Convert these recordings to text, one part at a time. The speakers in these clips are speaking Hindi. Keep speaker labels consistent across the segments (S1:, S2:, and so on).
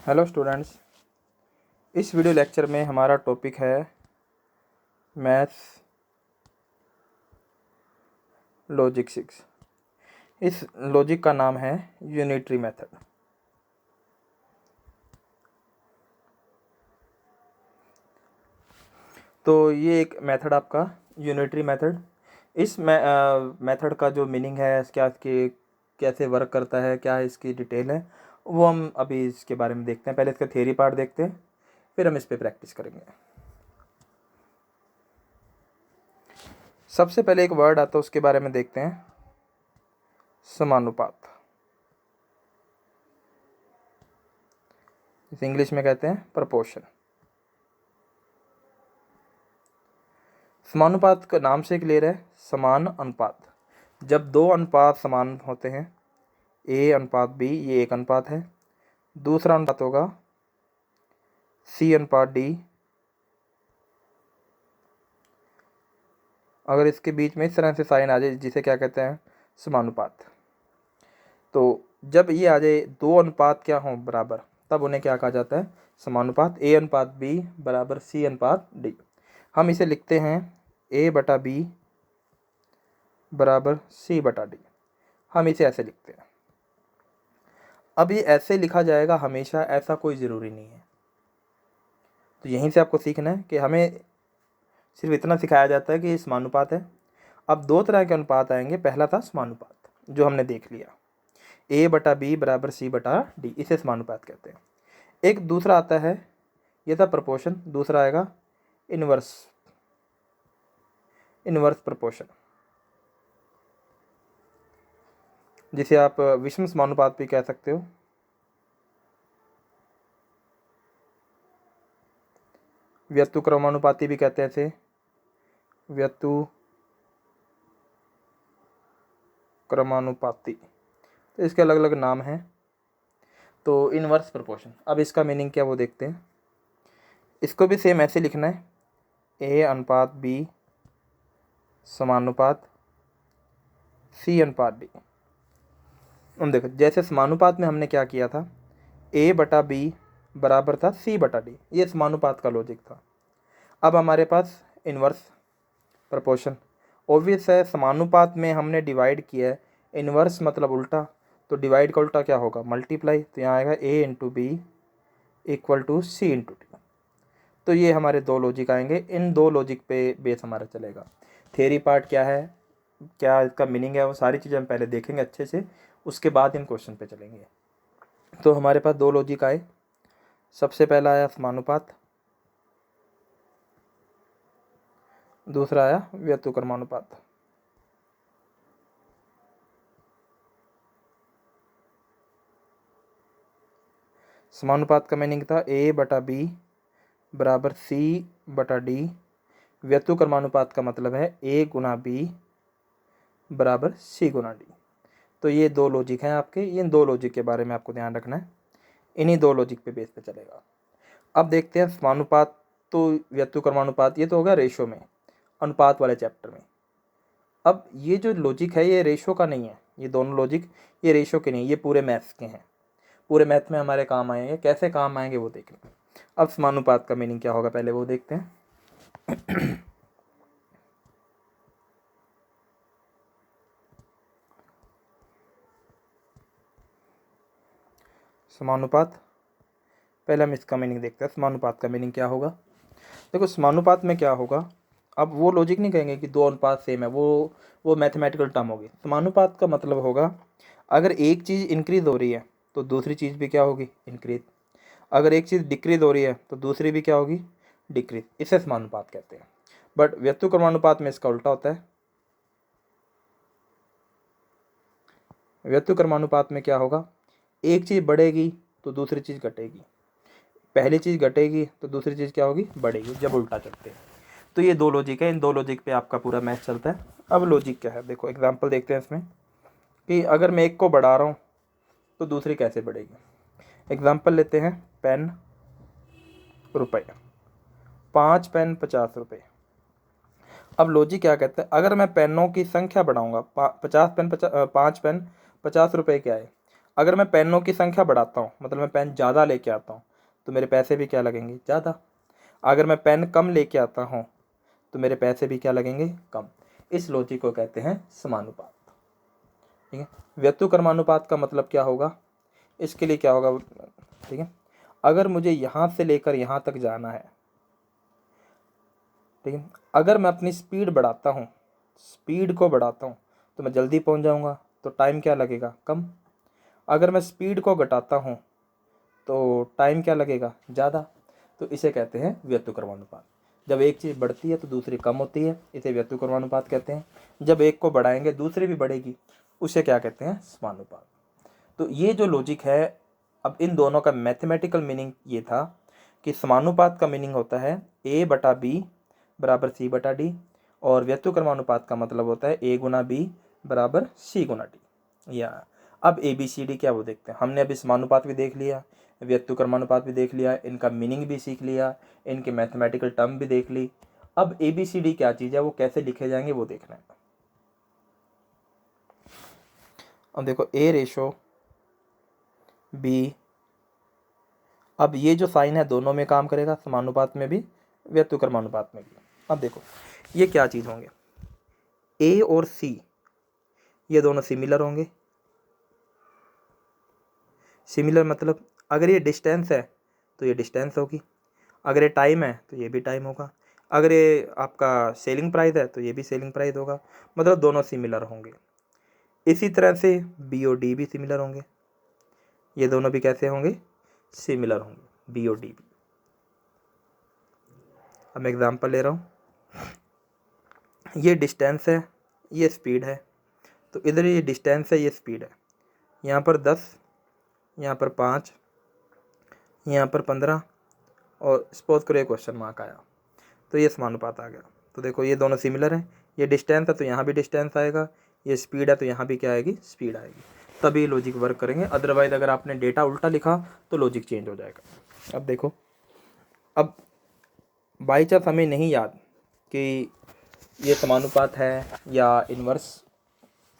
S1: हेलो स्टूडेंट्स, इस वीडियो लेक्चर में हमारा टॉपिक है मैथ्स लॉजिक 6। इस लॉजिक का नाम है यूनिटरी मेथड। तो ये एक मेथड आपका यूनिटरी मेथड। इस मेथड का जो मीनिंग है, क्या इसके कैसे वर्क करता है, क्या इसकी डिटेल है, वो हम अभी इसके बारे में देखते हैं। पहले इसका थियरी पार्ट देखते हैं, फिर हम इस पर प्रैक्टिस करेंगे। सबसे पहले एक वर्ड आता है, उसके बारे में देखते हैं, समानुपात। इसे इंग्लिश में कहते हैं प्रपोर्शन। समानुपात का नाम से क्लियर है, समान अनुपात। जब दो अनुपात समान होते हैं, ए अनुपात बी, ये एक अनुपात है। दूसरा अनुपात होगा सी अनुपात डी। अगर इसके बीच में इस तरह से साइन आ जाए, जिसे क्या कहते हैं, समानुपात। तो जब ये आ जाए, दो अनुपात क्या हों बराबर, तब उन्हें क्या कहा जाता है, समानुपात। ए अनुपात बी बराबर सी अनुपात डी। हम इसे लिखते हैं ए बटा बी बराबर सी बटा डी। हम इसे ऐसे लिखते हैं। अब ये ऐसे लिखा जाएगा हमेशा, ऐसा कोई ज़रूरी नहीं है। तो यहीं से आपको सीखना है कि हमें सिर्फ इतना सिखाया जाता है कि ये समानुपात है। अब दो तरह के अनुपात आएंगे। पहला था समानुपात, जो हमने देख लिया, ए बटा बी बराबर सी बटा डी, इसे समानुपात कहते हैं। एक दूसरा आता है, ये था प्रपोर्शन। दूसरा आएगा इनवर्स प्रपोर्शन, जिसे आप विषम समानुपात भी कह सकते हो। व्यस्तुक्रमानुपाती भी कहते हैं इसे, व्यस्तुक्रमानुपाती। तो इसके अलग अलग नाम हैं। तो इनवर्स प्रपोर्शन, अब इसका मीनिंग क्या वो देखते हैं। इसको भी सेम ऐसे लिखना है, ए अनुपात बी समानुपात सी अनुपात डी। हम देखो, जैसे समानुपात में हमने क्या किया था, ए बटा बी बराबर था सी बटा डी, ये समानुपात का लॉजिक था। अब हमारे पास इनवर्स प्रपोर्शन, ऑब्वियस है, समानुपात में हमने डिवाइड किया है, इनवर्स मतलब उल्टा, तो डिवाइड का उल्टा क्या होगा, मल्टीप्लाई। तो यहाँ आएगा A into B equal to C into D. तो ये हमारे दो लॉजिक आएंगे। इन दो लॉजिक पे बेस हमारा चलेगा। थियरी पार्ट क्या है, क्या इसका मीनिंग है, वो सारी चीज़ें हम पहले देखेंगे अच्छे से, उसके बाद इन क्वेश्चन पे चलेंगे। तो हमारे पास दो लॉजिक आए। सबसे पहला आया समानुपात, दूसरा आया व्यस्तुक्रमानुपात। समानुपात का मीनिंग था ए बटा बी बराबर सी बटा डी। व्यस्तुक्रमानुपात का मतलब है ए गुना बी बराबर सी गुना डी। तो ये दो लॉजिक हैं आपके। इन दो लॉजिक के बारे में आपको ध्यान रखना है, इन्हीं दो लॉजिक पे बेस पे चलेगा। अब देखते हैं समानुपात तो व्यस्तुक्रमानुपात, ये तो होगा रेशो में, अनुपात वाले चैप्टर में। अब ये जो लॉजिक है, ये रेशो का नहीं है। ये दोनों लॉजिक ये रेशो के नहीं, ये पूरे मैथ्स के हैं। पूरे मैथ में हमारे काम आएंगे। कैसे काम आएंगे वो देखना। अब समानुपात का मीनिंग क्या होगा, पहले वो देखते हैं। समानुपात, पहले हम इसका मीनिंग देखते हैं। समानुपात का मीनिंग क्या होगा, देखो समानुपात में क्या होगा, अब वो लॉजिक नहीं कहेंगे कि दो अनुपात सेम है, वो मैथमेटिकल टर्म होगी। समानुपात का मतलब होगा, अगर एक चीज़ इंक्रीज हो रही है तो दूसरी चीज़ भी क्या होगी, इंक्रीज। अगर एक चीज़ डिक्रीज हो रही है तो दूसरी भी क्या होगी, डिक्रीज। इसे समानुपात कहते हैं। बट व्यस्तुक्रमानुपात में इसका उल्टा होता है। व्यस्तुक्रमानुपात में क्या होगा, एक चीज़ बढ़ेगी तो दूसरी चीज़ घटेगी, पहली चीज़ घटेगी तो दूसरी चीज़ क्या होगी, बढ़ेगी, जब उल्टा चलते हैं। तो ये दो लॉजिक है, इन दो लॉजिक पे आपका पूरा मैथ चलता है। अब लॉजिक क्या है, देखो एग्जांपल देखते हैं इसमें, कि अगर मैं एक को बढ़ा रहा हूँ तो दूसरी कैसे बढ़ेगी। एग्जांपल लेते हैं, पेन रुपये, 5 पेन 50 रुपये। अब लॉजिक क्या कहता है, अगर मैं पेनों की संख्या बढ़ाऊंगा, 50 पेन 5 पेन 50 रुपये के आए। अगर मैं पेनों की संख्या बढ़ाता हूँ, मतलब मैं पेन ज़्यादा लेके आता हूँ, तो मेरे पैसे भी क्या लगेंगे, ज़्यादा। अगर मैं पेन कम लेके आता हूँ तो मेरे पैसे भी क्या लगेंगे, कम। इस लॉजिक को कहते हैं समानुपात। ठीक है। व्युत्क्रमानुपात का मतलब क्या होगा, इसके लिए क्या होगा, ठीक है, अगर मुझे यहाँ से लेकर यहाँ तक जाना है, ठीक है, अगर मैं अपनी स्पीड बढ़ाता हूँ, स्पीड को बढ़ाता हूँ, तो मैं जल्दी पहुँच जाऊँगा, तो टाइम क्या लगेगा, कम। अगर मैं स्पीड को घटाता हूँ तो टाइम क्या लगेगा, ज़्यादा। तो इसे कहते हैं व्युत्क्रमानुपात। जब एक चीज़ बढ़ती है तो दूसरी कम होती है, इसे व्युत्क्रमानुपात कहते हैं। जब एक को बढ़ाएंगे दूसरी भी बढ़ेगी, उसे क्या कहते हैं, समानुपात। तो ये जो लॉजिक है, अब इन दोनों का मैथमेटिकल मीनिंग ये था कि समानुपात का मीनिंग होता है ए बटा बी बराबर सी बटा डी, और व्युत्क्रमानुपात का मतलब होता है ए गुना बी बराबर सी गुना डी। या अब ए बी सी डी क्या वो देखते हैं। हमने अभी समानुपात भी देख लिया, व्युत्क्रमानुपात भी देख लिया, इनका मीनिंग भी सीख लिया, इनके मैथमेटिकल टर्म भी देख ली। अब ए बी सी डी क्या चीज़ है, वो कैसे लिखे जाएंगे वो देखना है। अब देखो ए रेशो बी, अब ये जो साइन है दोनों में काम करेगा, समानुपात में भी व्युत्क्रमानुपात में भी। अब देखो ये क्या चीज़ होंगे, ए और सी ये दोनों सिमिलर होंगे। सिमिलर मतलब अगर ये डिस्टेंस है तो ये डिस्टेंस होगी, अगर ये टाइम है तो ये भी टाइम होगा, अगर ये आपका सेलिंग प्राइस है तो ये भी सेलिंग प्राइस होगा, मतलब दोनों सिमिलर होंगे। इसी तरह से बी और डी भी सिमिलर होंगे, ये दोनों भी कैसे होंगे, सिमिलर होंगे, बी और डी भी। अब मैं एग्जांपल ले रहा हूँ, ये डिस्टेंस है, ये स्पीड है, तो इधर ये डिस्टेंस है, ये स्पीड है, यहाँ पर 10, यहाँ पर 5, यहाँ पर 15, और सपोज करो ये क्वेश्चन मार्क आया, तो ये समानुपात आ गया। तो देखो ये दोनों सिमिलर हैं, ये डिस्टेंस है तो यहाँ भी डिस्टेंस आएगा, ये स्पीड है तो यहाँ भी क्या आएगी, स्पीड आएगी, तभी लॉजिक वर्क करेंगे। अदरवाइज अगर आपने डेटा उल्टा लिखा तो लॉजिक चेंज हो जाएगा। अब देखो, अब बाई चांस हमें नहीं याद कि ये समानुपात है या इन्वर्स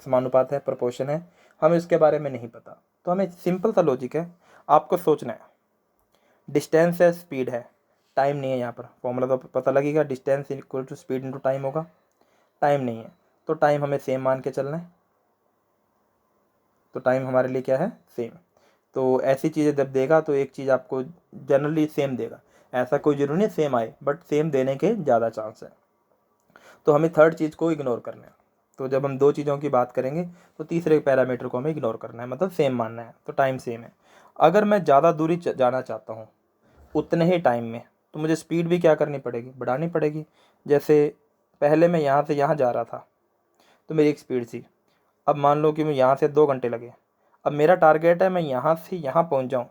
S1: समानुपात है, प्रोपोर्शन है, हमें इसके बारे में नहीं पता, तो हमें सिंपल सा लॉजिक है, आपको सोचना है, डिस्टेंस है, स्पीड है, टाइम नहीं है, यहाँ पर फॉर्मूला तो पता लगेगा, distance equal to speed into time होगा, टाइम नहीं है तो टाइम हमें सेम मान के चलना है, तो टाइम हमारे लिए क्या है, सेम। तो ऐसी चीज़ें जब देगा तो एक चीज़ आपको जनरली सेम देगा, ऐसा कोई जरूरी नहीं सेम आए, बट सेम देने के ज़्यादा चांस है। तो हमें थर्ड चीज़ को इग्नोर करना है, तो जब हम दो चीज़ों की बात करेंगे तो तीसरे पैरामीटर को हमें इग्नोर करना है, मतलब सेम मानना है, तो टाइम सेम है। अगर मैं ज़्यादा दूरी जाना चाहता हूँ उतने ही टाइम में, तो मुझे स्पीड भी क्या करनी पड़ेगी, बढ़ानी पड़ेगी। जैसे पहले मैं यहाँ से यहाँ जा रहा था तो मेरी एक स्पीड थी, अब मान लो कि मैं यहाँ से 2 घंटे लगे, अब मेरा टारगेट है मैं यहाँ से यहाँ पहुँच जाऊँ,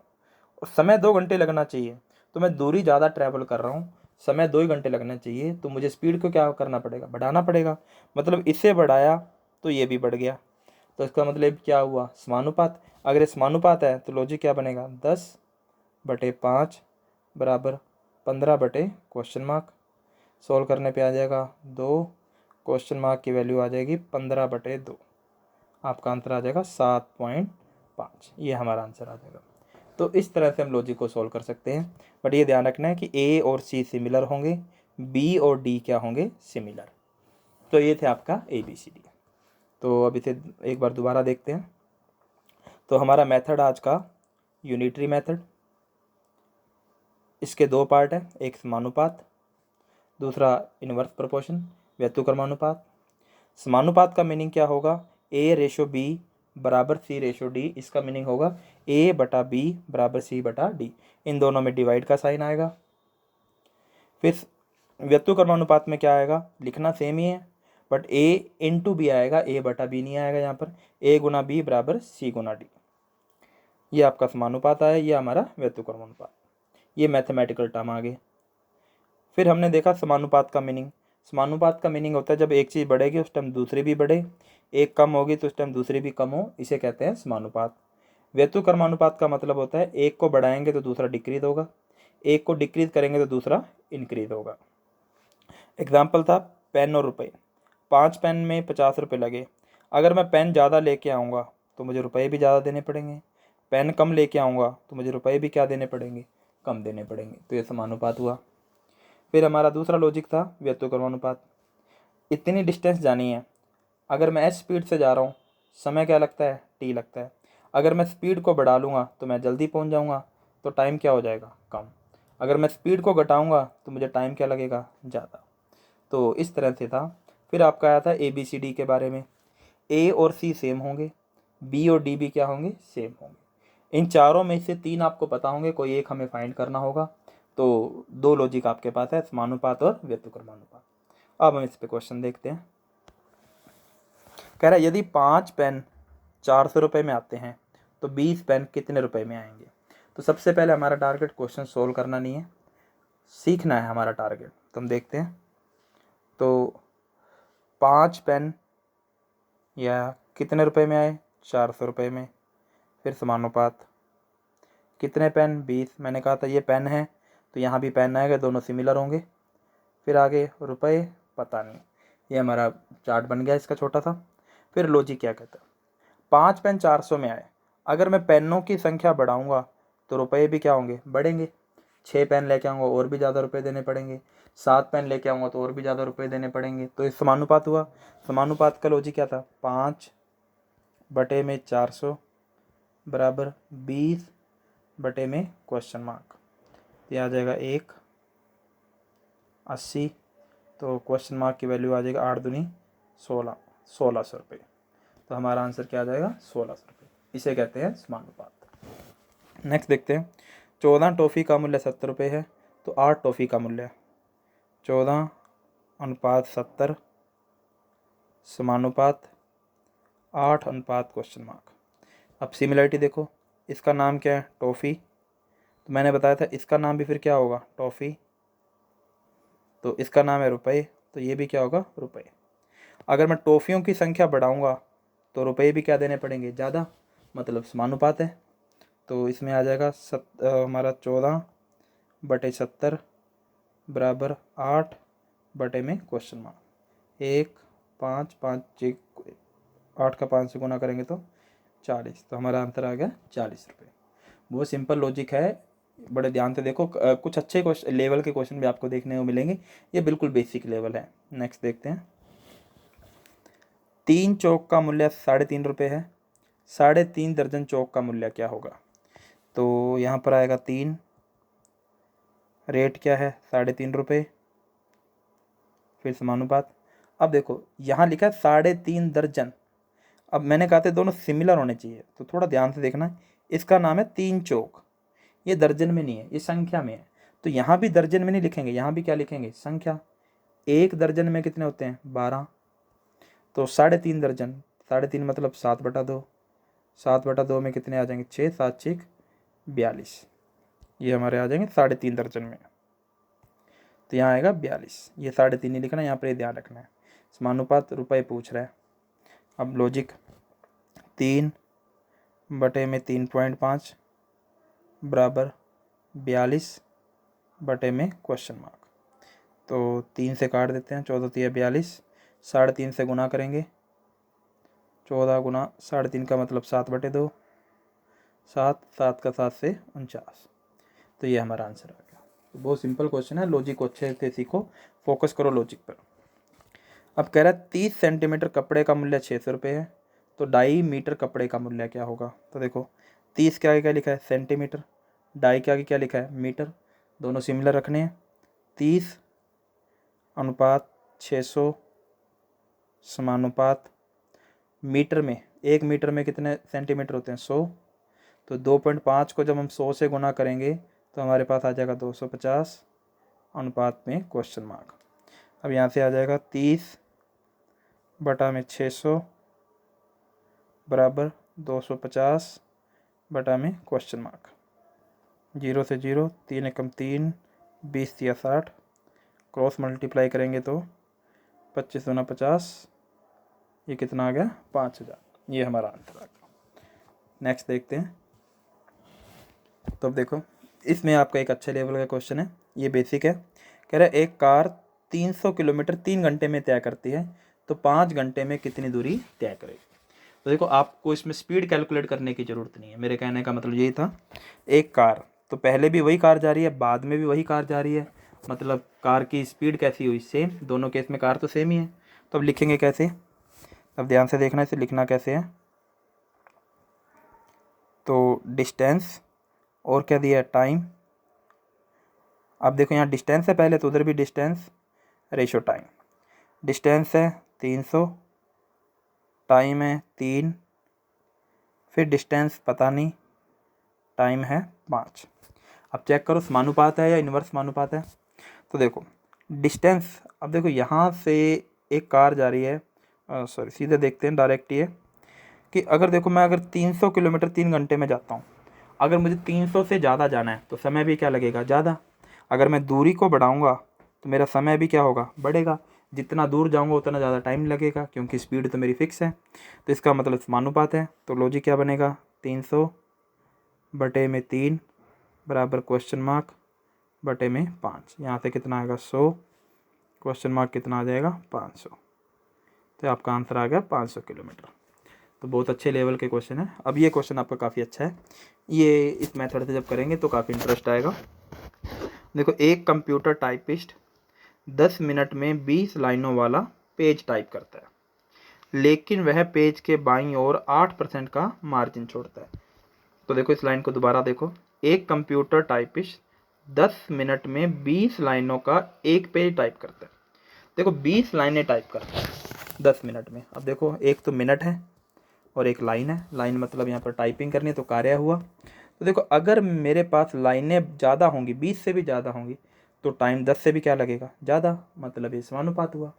S1: और समय 2 घंटे लगना चाहिए, तो मैं दूरी ज़्यादा ट्रैवल कर रहा हूँ, समय 2 ही घंटे लगना चाहिए, तो मुझे स्पीड को क्या करना पड़ेगा, बढ़ाना पड़ेगा। मतलब इससे बढ़ाया तो ये भी बढ़ गया, तो इसका मतलब क्या हुआ, समानुपात। अगर ये समानुपात है तो लॉजिक क्या बनेगा, 10/5 बराबर 15 क्वेश्चन मार्क, सोल्व करने पे आ जाएगा 2, क्वेश्चन मार्क की वैल्यू आ जाएगी 15/2, आपका आंसर आ जाएगा 7.5, ये हमारा आंसर आ जाएगा। तो इस तरह से हम लॉजिक को सॉल्व कर सकते हैं, बट ये ध्यान रखना है कि ए और सी सिमिलर होंगे, बी और डी क्या होंगे, सिमिलर। तो ये थे आपका ए बी सी डी। तो अब इसे एक बार दोबारा देखते हैं। तो हमारा मेथड आज का यूनिटरी मेथड, इसके दो पार्ट है, एक समानुपात, दूसरा इनवर्स प्रोपोर्शन व्युत्क्रमानुपात। समानुपात का मीनिंग क्या होगा, ए रेशो बी बराबर सी रेशो डी, इसका मीनिंग होगा ए बटा बी बराबर सी बटा डी, इन दोनों में डिवाइड का साइन आएगा। फिर व्युत्क्रमानुपात में क्या आएगा, लिखना सेम ही है, बट ए इंटू बी आएगा, ए बटा बी नहीं आएगा, यहाँ पर ए गुना बी बराबर सी गुना डी। ये आपका समानुपात आया, ये हमारा व्युत्क्रमानुपात, ये मैथमेटिकल टर्म आ गए। फिर हमने देखा समानुपात का मीनिंग, समानुपात का मीनिंग होता है जब एक चीज़ बढ़ेगी उस टाइम दूसरी भी बढ़े, एक कम होगी तो उस टाइम दूसरी भी कम हो, इसे कहते हैं समानुपात। व्युत्क्रमानुपात का मतलब होता है एक को बढ़ाएंगे तो दूसरा डिक्रीज होगा, एक को डिक्रीज करेंगे तो दूसरा इंक्रीज होगा। एग्जाम्पल था पेन और रुपये, 5 पेन में 50 रुपये लगे, अगर मैं पेन ज़्यादा लेके आऊँगा तो मुझे रुपये भी ज़्यादा देने पड़ेंगे, पेन कम लेके आऊँगा तो मुझे रुपए भी क्या देने पड़ेंगे, कम देने पड़ेंगे। तो ये समानुपात हुआ। फिर हमारा दूसरा लॉजिक था व्युत्क्रमानुपात। इतनी डिस्टेंस जानी है, अगर मैं एच स्पीड से जा रहा हूँ, समय क्या लगता है, टी लगता है। अगर मैं स्पीड को बढ़ा लूँगा तो मैं जल्दी पहुँच जाऊँगा, तो टाइम क्या हो जाएगा, कम। अगर मैं स्पीड को घटाऊँगा तो मुझे टाइम क्या लगेगा, ज़्यादा। तो इस तरह से था। फिर आपका आया था ABCD के बारे में। A और C सेम होंगे, B और D भी क्या होंगे, सेम होंगे। इन चारों में से 3 आपको पता होंगे, कोई एक हमें फाइंड करना होगा। तो 2 लॉजिक आपके पास है, समानुपात और व्युत्क्रमानुपात। अब हम इस पे क्वेश्चन देखते हैं। कह रहा है यदि 5 पेन 400 रुपये में आते हैं तो 20 पेन कितने रुपए में आएंगे। तो सबसे पहले हमारा टारगेट क्वेश्चन सोल्व करना नहीं है, सीखना है हमारा टारगेट। तो हम देखते हैं। तो 5 पेन या कितने रुपए में आए, 400 रुपये में। फिर समानुपात, कितने पेन, 20। मैंने कहा था ये पेन है तो यहाँ भी पेन आएगा, दोनों सिमिलर होंगे। फिर आगे रुपए, पता नहीं। ये हमारा चार्ट बन गया इसका छोटा सा। फिर लॉजिक क्या कहता है, 5 पेन 400 में आए, अगर मैं पेनों की संख्या बढ़ाऊंगा तो रुपए भी क्या होंगे, बढ़ेंगे। 6 पेन लेके आऊँगा और भी ज़्यादा रुपए देने पड़ेंगे, 7 पेन लेके आऊँगा तो और भी ज़्यादा रुपए देने पड़ेंगे। तो इस समानुपात हुआ। समानुपात का लॉजिक क्या था, 5/400 बराबर 20/, क्वेश्चन मार्क। तो आ जाएगा 1/80। तो क्वेश्चन मार्क की वैल्यू आ जाएगा 8 दूनी 16, 1600 रुपये। तो हमारा आंसर क्या आ जाएगा, 1600 रुपये। इसे कहते हैं समानुपात। नेक्स्ट देखते हैं। 14 टॉफ़ी का मूल्य 70 रुपये है तो 8 टॉफ़ी का मूल्य 14/70 समानुपात 8 क्वेश्चन मार्क। अब सिमिलरिटी देखो, इसका नाम क्या है, टॉफ़ी। तो मैंने बताया था इसका नाम भी फिर क्या होगा, टॉफ़ी। तो इसका नाम है रुपए, तो ये भी क्या होगा, रुपए। अगर मैं टॉफ़ियों की संख्या बढ़ाऊंगा तो रुपए भी क्या देने पड़ेंगे, ज़्यादा, मतलब समानुपात है। तो इसमें आ जाएगा हमारा 14/70 बराबर 8/, क्वेश्चन मार्क। 1 5 5 8 का 5 से गुना करेंगे तो 40। तो हमारा आंसर आ गया 40 रुपये। बहुत सिंपल लॉजिक है, बड़े ध्यान से देखो। कुछ अच्छे लेवल के क्वेश्चन भी आपको देखने को मिलेंगे, ये बिल्कुल बेसिक लेवल है। नेक्स्ट देखते हैं। 3 चौक का मूल्य 3.5 रुपये है, 3.5 दर्जन चौक का मूल्य क्या होगा। तो यहाँ पर आएगा 3, रेट क्या है 3.5 रुपये, फिर समानुपात। अब देखो यहाँ लिखा है 3.5 दर्जन। अब मैंने कहा था दोनों सिमिलर होने चाहिए, तो थोड़ा ध्यान से देखना। इसका नाम है 3 चौक, ये दर्जन में नहीं है, ये संख्या में है। तो यहाँ भी दर्जन में नहीं लिखेंगे, यहाँ भी क्या लिखेंगे, संख्या। 1 दर्जन में कितने होते हैं, 12। तो 3.5 दर्जन, 3.5 मतलब 7/2। 7/2 में कितने आ जाएंगे, 6, 7 6 42। ये हमारे आ जाएंगे 3.5 दर्जन में। तो यहाँ आएगा 42। ये 3.5 नहीं लिखना, यहाँ पर ये ध्यान रखना है। समानुपात रुपए पूछ रहा है। अब लॉजिक, 3/3.5 बराबर 42/, क्वेश्चन मार्क। तो 3 से काट देते हैं, 14 3 42, 3.5 से गुना करेंगे, 14 गुना 3.5 का मतलब 7/2, 7 7 का 7 से 49। तो ये हमारा आंसर आ गया। तो बहुत सिंपल क्वेश्चन है, लॉजिक को अच्छे से सीखो, फोकस करो लॉजिक पर। अब कह रहा है 30 सेंटीमीटर कपड़े का मूल्य 600 रुपये है तो 2.5 मीटर कपड़े का मूल्य क्या होगा। तो देखो 30 के आगे क्या लिखा है, सेंटीमीटर, 2.5 के आगे क्या लिखा है, मीटर। दोनों सिमिलर रखने हैं। 30/600 समानुपात मीटर में, 1 मीटर में कितने सेंटीमीटर होते हैं, 100। तो 2.5 को जब हम 100 से गुना करेंगे तो हमारे पास आ जाएगा 250 अनुपात में, क्वेश्चन मार्क। अब यहाँ से आ जाएगा 30/600 बराबर 250/, क्वेश्चन मार्क। 0 से 0, 3 एकम 3, 20 या 60, क्रॉस मल्टीप्लाई करेंगे तो 25 दूना 50, ये कितना आ गया, 5000। ये हमारा आंसर आ गया। नेक्स्ट देखते हैं। तो अब देखो इसमें आपका एक अच्छे लेवल का क्वेश्चन है, ये बेसिक है। कह रहा है एक कार 300 किलोमीटर 3 घंटे में तय करती है तो 5 घंटे में कितनी दूरी तय करेगी। तो देखो आपको इसमें स्पीड कैलकुलेट करने की ज़रूरत नहीं है, मेरे कहने का मतलब यही था। एक कार, तो पहले भी वही कार जा रही है, बाद में भी वही कार जा रही है, मतलब कार की स्पीड कैसी हुई, सेम। दोनों केस में कार तो सेम ही है। तो अब लिखेंगे कैसे, अब ध्यान से देखना इसे लिखना कैसे है। तो डिस्टेंस और क्या दिया है, टाइम। अब देखो यहाँ डिस्टेंस है पहले, तो उधर भी डिस्टेंस रेशो टाइम। डिस्टेंस है 300, टाइम है 3, फिर डिस्टेंस पता नहीं, टाइम है 5। अब चेक करो समानुपात है या इन्वर्स समानुपात है। तो देखो डिस्टेंस, अब देखो यहाँ से एक कार जा रही है, सॉरी सीधे देखते हैं डायरेक्ट ये, कि अगर देखो मैं अगर 300 किलोमीटर 3 घंटे में जाता हूँ, अगर मुझे 300 से ज़्यादा जाना है तो समय भी क्या लगेगा, ज़्यादा। अगर मैं दूरी को बढ़ाऊँगा तो मेरा समय भी क्या होगा, बढ़ेगा। जितना दूर जाऊँगा उतना ज़्यादा टाइम लगेगा, क्योंकि स्पीड तो मेरी फिक्स है। तो इसका मतलब समानुपात है। तो लॉजिक क्या बनेगा, 300/3 बराबर क्वेश्चन मार्क बटे में 5। यहाँ से कितना आएगा, 100, क्वेश्चन मार्क कितना आ जाएगा, 500। तो आपका आंसर आ गया 500 किलोमीटर। तो बहुत अच्छे लेवल के क्वेश्चन है। अब ये क्वेश्चन आपका काफ़ी अच्छा है, ये इस मेथड से जब करेंगे तो काफ़ी इंटरेस्ट आएगा। देखो एक कंप्यूटर टाइपिस्ट 10 मिनट में 20 लाइनों वाला पेज टाइप करता है, लेकिन वह पेज के बाईं ओर 8% का मार्जिन छोड़ता है। तो देखो इस लाइन को दोबारा देखो, एक कंप्यूटर टाइपिस्ट 10 मिनट में 20 लाइनों का एक पेज टाइप करता है। देखो 20 लाइनें टाइप करता है 10 मिनट में। अब देखो एक तो मिनट है और एक लाइन है, लाइन मतलब यहाँ पर टाइपिंग करनी है तो कार्य हुआ। तो देखो अगर मेरे पास लाइनें ज़्यादा होंगी, 20 से भी ज़्यादा होंगी, तो टाइम 10 से भी क्या लगेगा, ज़्यादा, मतलब ये समानुपात हुआ।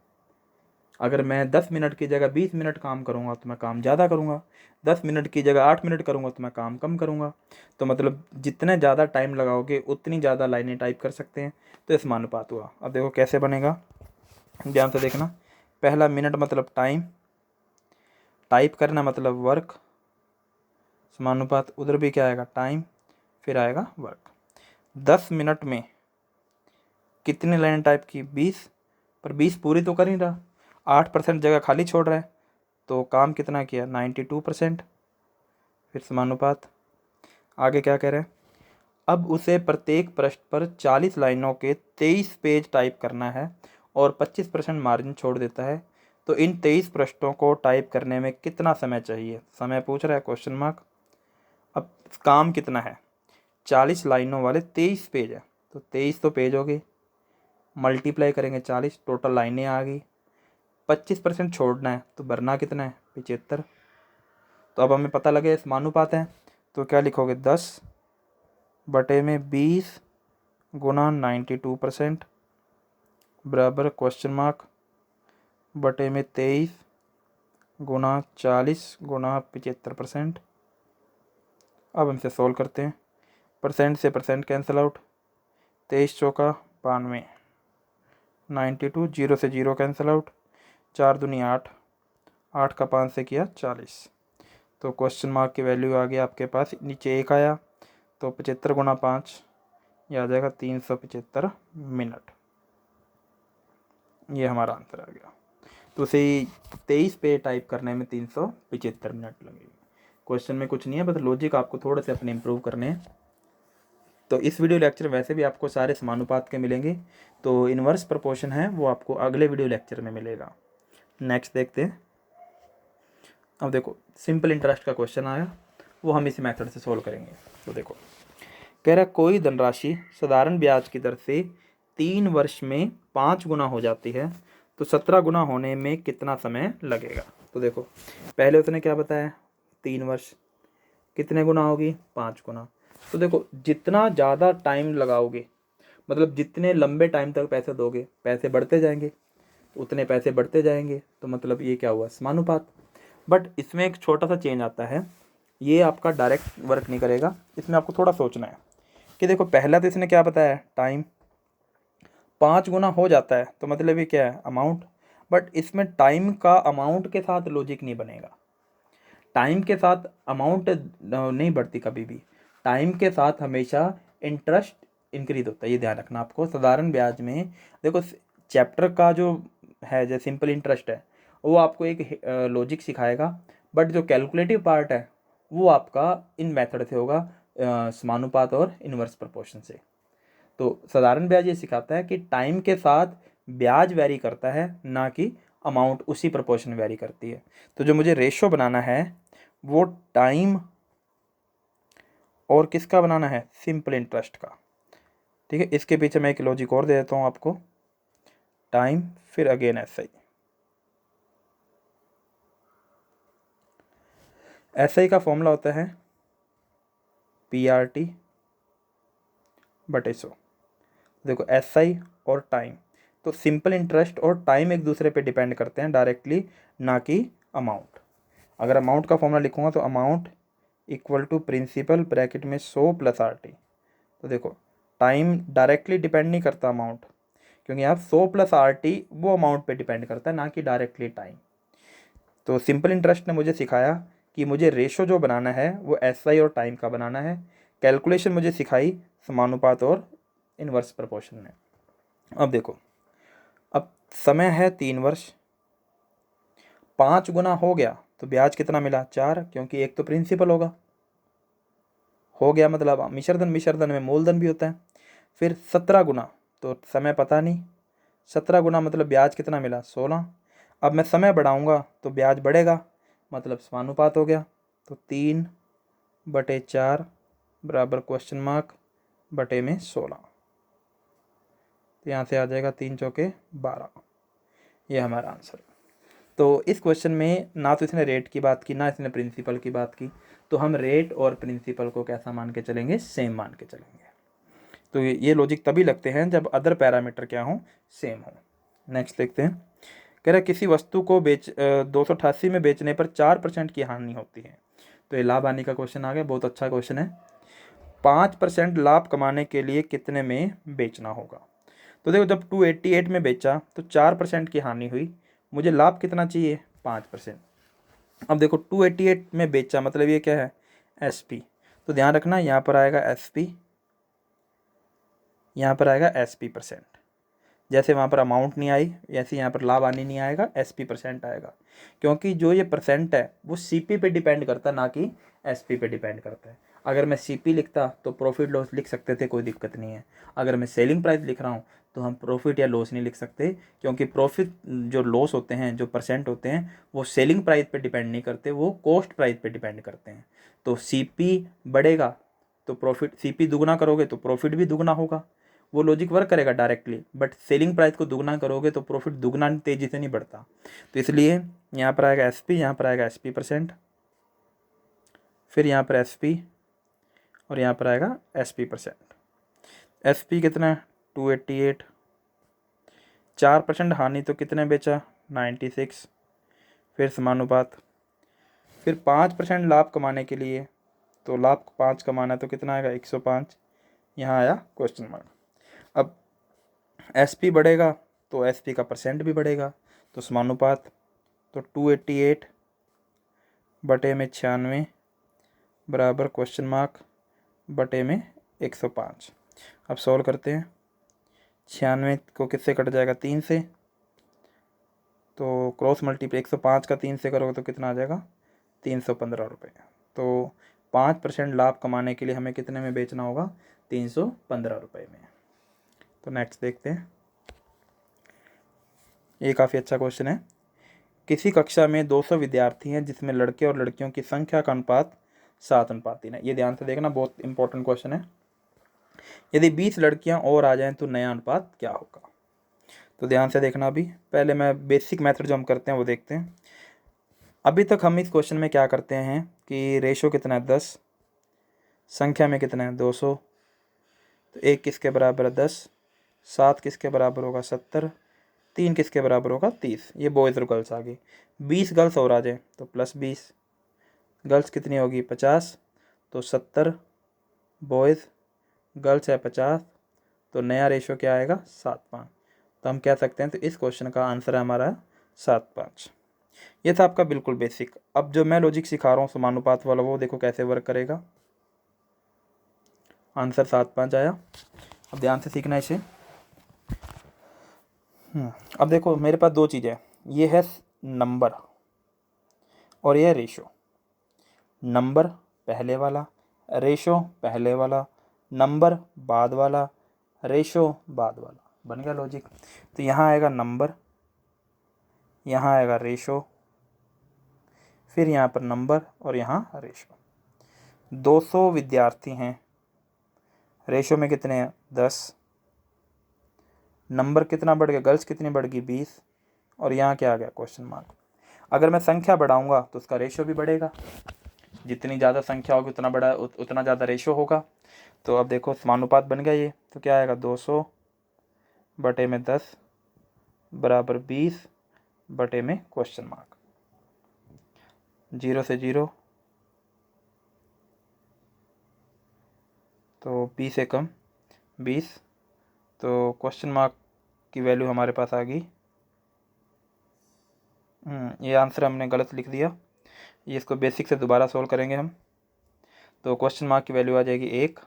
S1: अगर मैं 10 मिनट की जगह 20 मिनट काम करूँगा तो मैं काम ज़्यादा करूँगा, 10 मिनट की जगह 8 मिनट करूँगा तो मैं काम कम करूँगा। तो मतलब जितने ज़्यादा टाइम लगाओगे उतनी ज़्यादा लाइनें टाइप कर सकते हैं, तो ये समानुपात हुआ। अब देखो कैसे बनेगा, ध्यान से देखना। पहला मिनट मतलब टाइम, टाइप करना मतलब वर्क, समानुपात उधर भी क्या आएगा, टाइम, फिर आएगा वर्क। 10 मिनट में कितनी लाइन टाइप की, 20, पर 20 पूरी तो कर नहीं रहा, 8% जगह खाली छोड़ रहा है, तो काम कितना किया, 92%, फिर समानुपात। आगे क्या कह रहे हैं, अब उसे प्रत्येक पृष्ठ पर 40 लाइनों के 23 पेज टाइप करना है और 25% मार्जिन छोड़ देता है, तो इन 23 पृष्ठों को टाइप करने में कितना समय चाहिए, समय पूछ रहा है, क्वेश्चन मार्क। अब काम कितना है, 40 लाइनों वाले 23 पेज है, तो 23 तो पेज हो गए, मल्टीप्लाई करेंगे 40, टोटल लाइनें आ गई। 25% छोड़ना है तो भरना कितना है, 75। तो अब हमें पता लगे समानुपात है, तो क्या लिखोगे, 10/20 गुना 92% बराबर क्वेश्चन मार्क बटे में 23 गुना 40 गुना 75%। अब हमसे सॉल्व करते हैं, परसेंट से परसेंट कैंसिल आउट, 23 चौका 92, 92, 0 से 0 कैंसिल आउट, 4 दूनी 8, 8 का 5 से किया 40। तो क्वेश्चन मार्क की वैल्यू आ गई आपके पास, नीचे 1 आया, तो 75 गुना 5 ये आ जाएगा 375 मिनट। ये हमारा आंसर आ गया। तो उसे 23 पे टाइप करने में 375 मिनट लगेगी। क्वेश्चन में कुछ नहीं है, बस लॉजिक आपको थोड़े से अपने इम्प्रूव करने हैं। तो इस वीडियो लेक्चर वैसे भी आपको सारे समानुपात के मिलेंगे, तो इन्वर्स प्रोपोर्शन है वो आपको अगले वीडियो लेक्चर में मिलेगा। नेक्स्ट देखते हैं। अब देखो सिंपल इंटरेस्ट का क्वेश्चन आया, वो हम इसी मेथड से सोल्व करेंगे। तो देखो कह रहा कोई धनराशि साधारण ब्याज की दर से 3 वर्ष में 5 गुना हो जाती है, तो 17 गुना होने में कितना समय लगेगा। तो देखो पहले उसने क्या बताया, 3 वर्ष, कितने गुना होगी, 5 गुना। तो देखो जितना ज़्यादा टाइम लगाओगे, मतलब जितने लंबे टाइम तक पैसे दोगे, पैसे बढ़ते जाएंगे, उतने पैसे बढ़ते जाएंगे, तो मतलब ये क्या हुआ, समानुपात। बट इसमें एक छोटा सा चेंज आता है, ये आपका डायरेक्ट वर्क नहीं करेगा, इसमें आपको थोड़ा सोचना है कि देखो पहला तो इसने क्या बताया, टाइम 5 गुना हो जाता है, तो मतलब ये क्या है, अमाउंट। बट इसमें टाइम का अमाउंट के साथ लॉजिक नहीं बनेगा, टाइम के साथ अमाउंट नहीं बढ़ती कभी भी, टाइम के साथ हमेशा इंटरेस्ट इंक्रीज होता है, ये ध्यान रखना आपको। साधारण ब्याज में देखो चैप्टर का जो है, जो सिंपल इंटरेस्ट है, वो आपको एक लॉजिक सिखाएगा, बट जो कैलकुलेटिव पार्ट है वो आपका इन मेथड से होगा, समानुपात और इन्वर्स प्रोपोर्शन से। तो साधारण ब्याज ये सिखाता है कि टाइम के साथ ब्याज वेरी करता है, ना कि अमाउंट उसी प्रोपोर्शन वेरी करती है। तो जो मुझे रेशो बनाना है वो टाइम और किसका बनाना है, सिंपल इंटरेस्ट का। ठीक है, इसके पीछे मैं एक लॉजिक और दे देता हूँ आपको, टाइम फिर अगेन एसआई का फॉर्मूला होता है PRT बटे 100। देखो एसआई और टाइम, तो सिंपल इंटरेस्ट और टाइम एक दूसरे पे डिपेंड करते हैं डायरेक्टली, ना कि अमाउंट। अगर अमाउंट का फॉर्मूला लिखूंगा तो amount equal to principal bracket में 100 + RT। तो देखो टाइम डायरेक्टली डिपेंड नहीं करता अमाउंट, क्योंकि यहाँ 100 + RT वो अमाउंट पे डिपेंड करता है, ना कि डायरेक्टली टाइम। तो सिंपल इंटरेस्ट ने मुझे सिखाया कि मुझे रेशो जो बनाना है वो एसआई और टाइम का बनाना है। कैलकुलेशन मुझे सिखाई समानुपात और इन्वर्स प्रोपोर्शन ने। अब देखो, अब समय है 3 वर्ष, 5 गुना हो गया तो ब्याज कितना मिला, 4, क्योंकि एक तो प्रिंसिपल होगा, हो गया मतलब मिश्रधन, मिश्रधन में मूलधन भी होता है। फिर 17 गुना, तो समय पता नहीं, 17 गुना मतलब ब्याज कितना मिला, 16। अब मैं समय बढ़ाऊंगा तो ब्याज बढ़ेगा, मतलब समानुपात हो गया। तो 3/4 बराबर क्वेश्चन मार्क बटे में 16। तो यहाँ से आ जाएगा 3 चौके 12, ये हमारा आंसर। तो इस क्वेश्चन में ना तो इसने रेट की बात की, ना इसने प्रिंसिपल की बात की, तो हम रेट और प्रिंसिपल को कैसा मान के चलेंगे, सेम मान के चलेंगे। तो ये लॉजिक तभी लगते हैं जब अदर पैरामीटर क्या हों, सेम हो। नेक्स्ट देखते हैं, कह रहा है किसी वस्तु को 288 में बेचने पर 4% की हानि होती है। तो ये लाभ हानि का क्वेश्चन आ गया, बहुत अच्छा क्वेश्चन है। 5% लाभ कमाने के लिए कितने में बेचना होगा। तो देखो जब 288 में बेचा तो 4% की हानि हुई, मुझे लाभ कितना चाहिए, 5%। अब देखो 288 में बेचा मतलब ये क्या है, SP। तो ध्यान रखना यहाँ पर आएगा SP, यहाँ पर आएगा SP%। जैसे वहाँ पर अमाउंट नहीं आई, ऐसे यहाँ पर लाभ हानि नहीं आएगा, SP% आएगा। क्योंकि जो ये परसेंट है वो CP पे डिपेंड करता है, ना कि SP पे डिपेंड करता है। अगर मैं CP लिखता तो प्रॉफिट लॉस लिख सकते थे, कोई दिक्कत नहीं है। अगर मैं सेलिंग प्राइस लिख रहा हूँ तो हम प्रॉफिट या लॉस नहीं लिख सकते, क्योंकि प्रॉफिट जो लॉस होते हैं, जो परसेंट होते हैं, वो सेलिंग प्राइस पे डिपेंड नहीं करते, वो कॉस्ट प्राइस पे डिपेंड करते हैं। तो CP बढ़ेगा तो प्रॉफिट, CP दुगना करोगे तो प्रॉफिट भी दुगना होगा, वो लॉजिक वर्क करेगा डायरेक्टली। बट सेलिंग प्राइस को दुगना करोगे तो प्रॉफिट दुगना तेजी से नहीं बढ़ता। तो इसलिए यहाँ पर आएगा SP, यहाँ पर आएगा SP%, फिर यहाँ पर SP और यहाँ पर आएगा SP%। SP कितना है, 288, 4% हानि तो कितने बेचा, 96, फिर समानुपात, फिर 5% लाभ कमाने के लिए, तो लाभ 5 कमाना तो कितना आएगा, 105, यहाँ आया क्वेश्चन मार्क। अब SP बढ़ेगा तो SP का परसेंट भी बढ़ेगा, तो समानुपात, तो 288 बटे में 96 बराबर क्वेश्चन मार्क बटे में 105। अब सॉल्व करते हैं, 96 को किससे कट जाएगा, 3 से, तो क्रॉस मल्टीप्लाई 105 का 3 से करोगे तो कितना आ जाएगा, 315 रुपये। तो 5% लाभ कमाने के लिए हमें कितने में बेचना होगा, 315 रुपये में। तो नेक्स्ट देखते हैं, ये काफ़ी अच्छा क्वेश्चन है। किसी कक्षा में 200 विद्यार्थी हैं जिसमें लड़के और लड़कियों की संख्या का अनुपात 7:3 है। ये ध्यान से देखना, बहुत इंपॉर्टेंट क्वेश्चन है। यदि 20 लड़कियां और आ जाएं तो नया अनुपात क्या होगा। तो ध्यान से देखना, अभी पहले मैं बेसिक मेथड जो हम करते हैं वो देखते हैं। अभी तक हम इस क्वेश्चन में क्या करते हैं कि रेशो कितना है, 10, संख्या में कितना है, 200, तो 1 किसके बराबर है, 10, 7 किसके बराबर होगा, 70, 3 किसके बराबर होगा, 30। ये बॉयज़ और गर्ल्स आ गई। 20 गर्ल्स और आ जाए तो +20, गर्ल्स कितनी होगी, 50, तो 70 बॉयज़, गर्ल्स है 50, तो नया रेशो क्या आएगा, 7:5। तो हम कह सकते हैं, तो इस क्वेश्चन का आंसर है हमारा 7:5। ये था आपका बिल्कुल बेसिक। अब जो मैं लॉजिक सिखा रहा हूँ समानुपात वाला, वो देखो कैसे वर्क करेगा। आंसर 7:5 आया। अब ध्यान से सीखना इसे। अब देखो मेरे पास दो चीज़ें, ये है नंबर और यह रेशो, नंबर पहले वाला, रेशो पहले वाला, नंबर बाद वाला, रेशो बाद वाला। बन गया लॉजिक। तो यहाँ आएगा नंबर, यहाँ आएगा रेशो, फिर यहाँ पर नंबर और यहाँ रेशो। 200 विद्यार्थी हैं, रेशो में कितने हैं 10, नंबर कितना बढ़ गया, गर्ल्स कितनी बढ़ गई 20, और यहाँ क्या आ गया क्वेश्चन मार्क। अगर मैं संख्या बढ़ाऊंगा तो उसका रेशो भी बढ़ेगा, जितनी ज़्यादा संख्या होगी उतना बड़ा उतना ज़्यादा रेशो होगा। तो अब देखो समानुपात बन गया ये, तो क्या आएगा 200 बटे में 10 बराबर 20 बटे में क्वेश्चन मार्क। 0 से 0 तो 20 से कम 20, तो क्वेश्चन मार्क की वैल्यू हमारे पास आ गई। ये आंसर हमने गलत लिख दिया, ये इसको बेसिक से दोबारा सोल्व करेंगे हम। तो क्वेश्चन मार्क की वैल्यू आ जाएगी 1।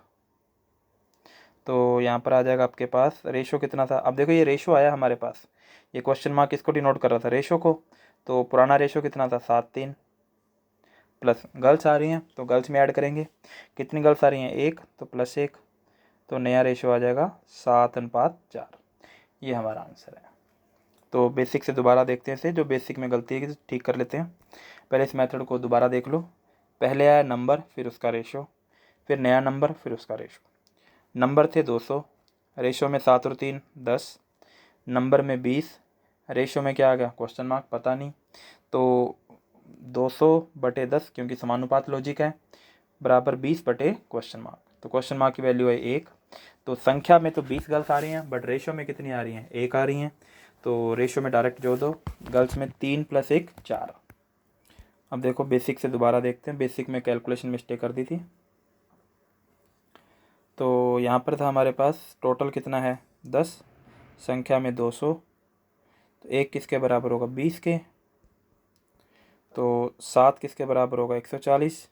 S1: तो यहाँ पर आ जाएगा आपके पास रेशो कितना था। अब देखो ये रेशो आया हमारे पास, ये क्वेश्चन मार्क किसको डिनोट कर रहा था, रेशो को। तो पुराना रेशो कितना था 7:3, प्लस गर्ल्स आ रही हैं तो गर्ल्स में ऐड करेंगे, कितनी गर्ल्स आ रही हैं 1, तो +1, तो नया रेशो आ जाएगा 7:4। ये हमारा आंसर है। तो बेसिक से दोबारा देखते हैं इसे, जो बेसिक में गलती है ठीक कर लेते हैं। पहले इस मेथड को दोबारा देख लो। पहले आया नंबर, फिर उसका रेशो, फिर नया नंबर, फिर उसका रेशो। नंबर थे 200, रेशो में 7 और 3 10, नंबर में 20, रेशो में क्या आ गया क्वेश्चन मार्क पता नहीं, तो 200 बटे 10 क्योंकि समानुपात लॉजिक है, बराबर 20 बटे क्वेश्चन मार्क। तो क्वेश्चन मार्क की वैल्यू है 1। तो संख्या में तो 20 गर्ल्स आ रही हैं, बट रेशो में कितनी आ रही हैं 1 आ रही हैं। तो रेशो में डायरेक्ट जोड़ दो, गर्ल्स में 3 + 1 4। अब देखो बेसिक से दोबारा देखते हैं, बेसिक में कैलकुलेशन मिस्टेक कर दी थी। तो यहाँ पर था हमारे पास टोटल कितना है 10, संख्या में 200, तो 1 किसके बराबर होगा 20 के, तो 7 किसके बराबर होगा 140,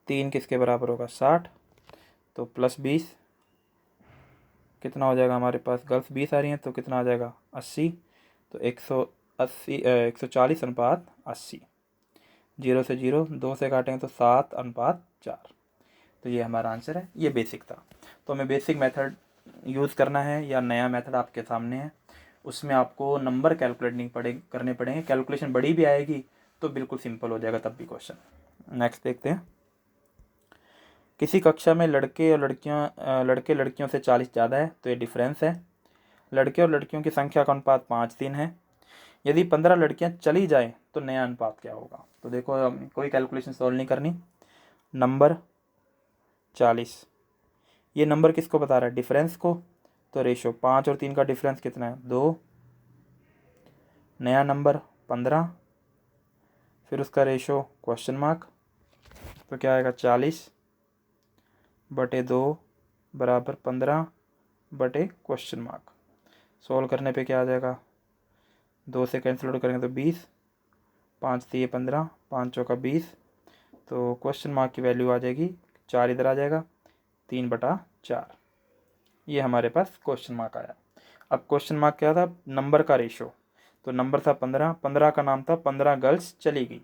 S1: 3 किसके बराबर होगा 60, तो +20 कितना हो जाएगा हमारे पास, गर्ल्स 20 आ रही हैं तो कितना आ जाएगा 80, तो 140/80। 0 से 0 2 से काटेंगे तो 7:4। तो ये हमारा आंसर है। ये बेसिक था। तो हमें बेसिक मेथड यूज़ करना है या नया मेथड आपके सामने है, उसमें आपको नंबर कैलकुलेट नहीं करने पड़ेंगे, कैलकुलेशन बड़ी भी आएगी तो बिल्कुल सिंपल हो जाएगा तब भी क्वेश्चन। नेक्स्ट देखते हैं। किसी कक्षा में लड़के लड़कियों से 40 ज़्यादा है, तो ये डिफरेंस है। लड़के और लड़कियों की संख्या का अनुपात 5:3 है। यदि 15 लड़कियां चली जाए तो नया अनुपात क्या होगा। तो देखो कोई कैलकुलेशन सॉल्व नहीं करनी, नंबर 40, ये नंबर किसको बता रहा है डिफरेंस को, तो रेशो 5 और 3 का डिफरेंस कितना है 2, नया नंबर 15, फिर उसका रेशो क्वेश्चन मार्क, तो क्या आएगा 40 बटे 2 बराबर 15 बटे क्वेश्चन मार्क। सोल्व करने पे क्या आ जाएगा, 2 से कैंसिल आउट करेंगे तो 20, 5 3 15, 5 चौका 20, तो क्वेश्चन मार्क की वैल्यू आ जाएगी 4 इधर आ जाएगा 3/4। ये हमारे पास क्वेश्चन मार्क आया। अब क्वेश्चन मार्क क्या था, नंबर का रेशो, तो नंबर था 15, 15 का नाम था 15 गर्ल्स चली गई,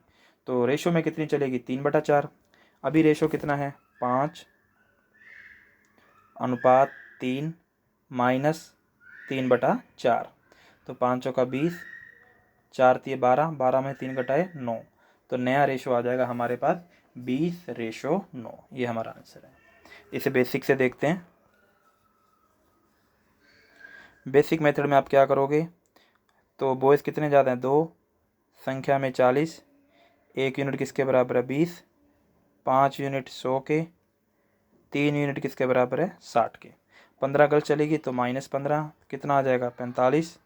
S1: तो रेशो में कितनी चलेगी 3/4। अभी रेशो कितना है 5:3 -3/4, तो 5 चौका 20, 4 3 12, 12 में 3 घटाए 9, तो नया रेशो आ जाएगा हमारे पास 20:9। ये हमारा आंसर है। इसे बेसिक से देखते हैं। बेसिक मेथड में आप क्या करोगे, तो बॉयज़ कितने ज़्यादा हैं 2, संख्या में 40, 1 यूनिट किसके बराबर है 20, 5 यूनिट 100 के, 3 यूनिट किसके बराबर है 60 के। 15 गर्ल चलेगी तो -15 कितना आ जाएगा 45,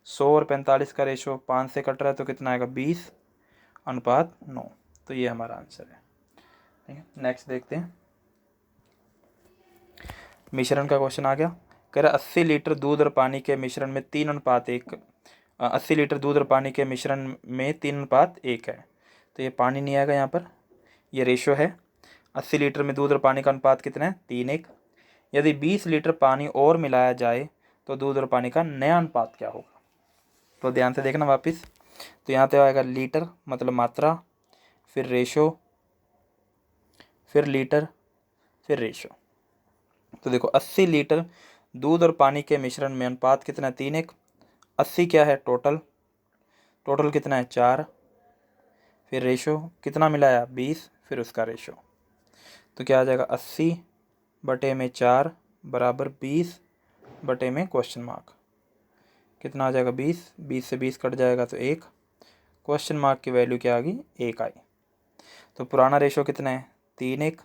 S1: 100 और 45 का रेशो 5 से कट रहा है तो कितना आएगा 20:9। तो ये हमारा आंसर है। ठीक है, नेक्स्ट देखते हैं। मिश्रण का क्वेश्चन आ गया, कह रहा 80 लीटर दूध और पानी के मिश्रण में 3:1, 80 लीटर दूध और पानी के मिश्रण में 3:1 है, तो ये पानी नहीं आएगा यहाँ पर, ये रेशो है। 80 लीटर में दूध और पानी का अनुपात कितना है 3:1। यदि 20 लीटर पानी और मिलाया जाए तो दूध और पानी का नया अनुपात क्या होगा। तो ध्यान से देखना वापस, तो यहाँ पे आएगा लीटर मतलब मात्रा, फिर रेशो, फिर लीटर, फिर रेशो। तो देखो 80 लीटर दूध और पानी के मिश्रण में अनुपात कितना है, 3:1। 80 क्या है, टोटल, टोटल कितना है 4, फिर रेशो कितना मिलाया 20, फिर उसका रेशो। तो क्या आ जाएगा 80/4 बराबर 20/, क्वेश्चन मार्क, कितना आ जाएगा 20, 20 से 20 कट जाएगा तो 1, क्वेश्चन मार्क की वैल्यू क्या आ गई, 1 आई। तो पुराना रेशो कितना है 3:1।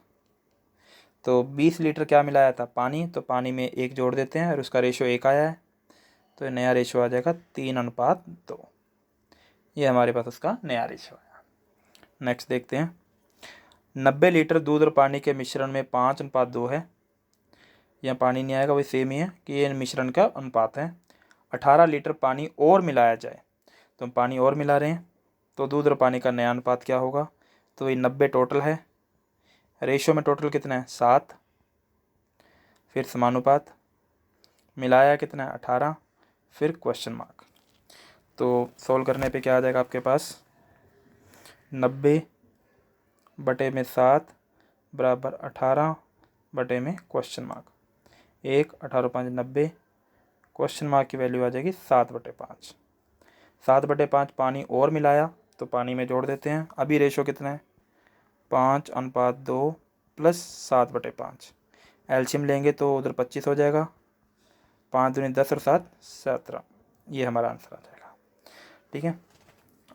S1: तो 20 लीटर क्या मिलाया था, पानी, तो पानी में 1 जोड़ देते हैं और उसका रेशो 1 आया है, तो ये नया रेशो आ जाएगा 3:2। ये हमारे पास उसका नया रेशो आया। नेक्स्ट देखते हैं, 90 लीटर दूध और पानी के मिश्रण में 5:2 है। यहाँ पानी नहीं आएगा, वही सेम ही है कि ये मिश्रण का अनुपात है। 18 लीटर पानी और मिलाया जाए, तो हम पानी और मिला रहे हैं, तो दूध और पानी का नया अनुपात क्या होगा, तो ये 90 टोटल है, रेशो में टोटल कितना है 7, फिर समानुपात, मिलाया कितना है 18, फिर क्वेश्चन मार्क। तो सॉल्व करने पे क्या आ जाएगा आपके पास, 90/7 बराबर 18/, क्वेश्चन मार्क, 1, 18×5 90, क्वेश्चन मार्क की वैल्यू आ जाएगी 7/5। 7/5 पानी और मिलाया, तो पानी में जोड़ देते हैं। अभी रेशो कितना है 5:2 प्लस 7/5, एलसीएम लेंगे तो उधर 25 हो जाएगा, 5 दूनी 10 और 7 17, ये हमारा आंसर आ जाएगा। ठीक है,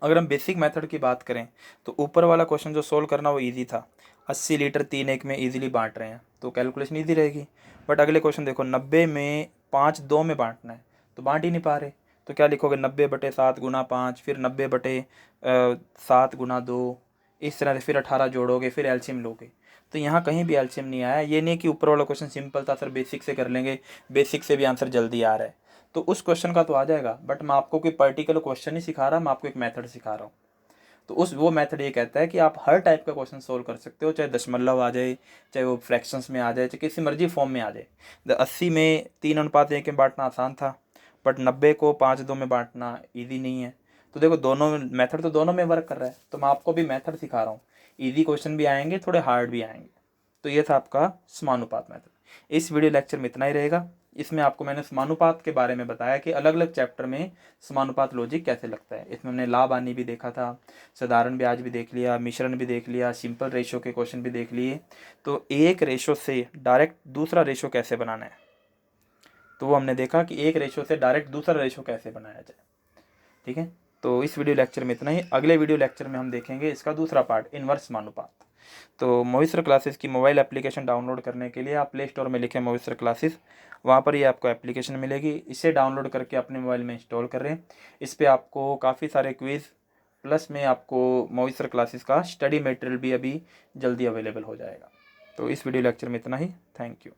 S1: अगर हम बेसिक मेथड की बात करें तो ऊपर वाला क्वेश्चन जो सोल्व करना वो इजी था, 80 लीटर 3:1 में इजीली बांट रहे हैं तो कैलकुलेशन इजी रहेगी। बट अगले क्वेश्चन देखो, 90 में 5 में बांटना है, तो बांट ही नहीं पा रहे, तो क्या लिखोगे 90/7 गुना 5, फिर 90/7 गुना 2, इस तरह से फिर 18 जोड़ोगे, फिर एलसीएम लोगे। तो यहाँ कहीं भी एलसीएम नहीं आया। ये नहीं कि ऊपर वाला क्वेश्चन सिंपल था सर, बेसिक से कर लेंगे, बेसिक से भी आंसर जल्दी आ रहा है, तो उस क्वेश्चन का तो आ जाएगा, बट मैं आपको कोई पर्टिकुलर क्वेश्चन नहीं सिखा रहा, मैं आपको एक मेथड सिखा रहा हूँ। तो वो मेथड ये कहता है कि आप हर टाइप का क्वेश्चन सोल्व कर सकते हो, चाहे दशमलव आ जाए, चाहे वो फ्रैक्शंस में आ जाए, चाहे किसी मर्जी फॉर्म में आ जाए। 80 में 3:1 में बांटना आसान था, बट 90 को 5:2 में बांटना ईजी नहीं है। तो देखो दोनों मेथड तो दोनों में वर्क कर रहा है, तो मैं आपको भी मेथड सिखा रहा हूँ, ईजी क्वेश्चन भी आएंगे, थोड़े हार्ड भी आएंगे। तो ये था आपका समानुपात मेथड। इस वीडियो लेक्चर में इतना ही रहेगा। इसमें आपको मैंने समानुपात के बारे में बताया कि अलग अलग चैप्टर में समानुपात लॉजिक कैसे लगता है। इसमें हमने लाभ हानि भी देखा था, साधारण ब्याज भी देख लिया, मिश्रण भी देख लिया, सिंपल रेशो के क्वेश्चन भी देख लिए। तो एक रेशो से डायरेक्ट दूसरा रेशो कैसे बनाना है, तो वो हमने देखा कि एक रेशो से डायरेक्ट दूसरा रेशो कैसे बनाया जाए। ठीक है, तो इस वीडियो लेक्चर में इतना ही। अगले वीडियो लेक्चर में हम देखेंगे इसका दूसरा पार्ट, इन्वर्स समानुपात। तो मोहित सर क्लासेस की मोबाइल एप्लीकेशन डाउनलोड करने के लिए आप प्ले स्टोर में लिखें मोहित सर क्लासेस, वहाँ पर ये आपको एप्लीकेशन मिलेगी। इसे डाउनलोड करके अपने मोबाइल में इंस्टॉल कर रहे हैं। इस पर आपको काफ़ी सारे क्विज़ प्लस में आपको मोहित सर क्लासेस का स्टडी मटेरियल भी अभी जल्दी अवेलेबल हो जाएगा। तो इस वीडियो लेक्चर में इतना ही। Thank you.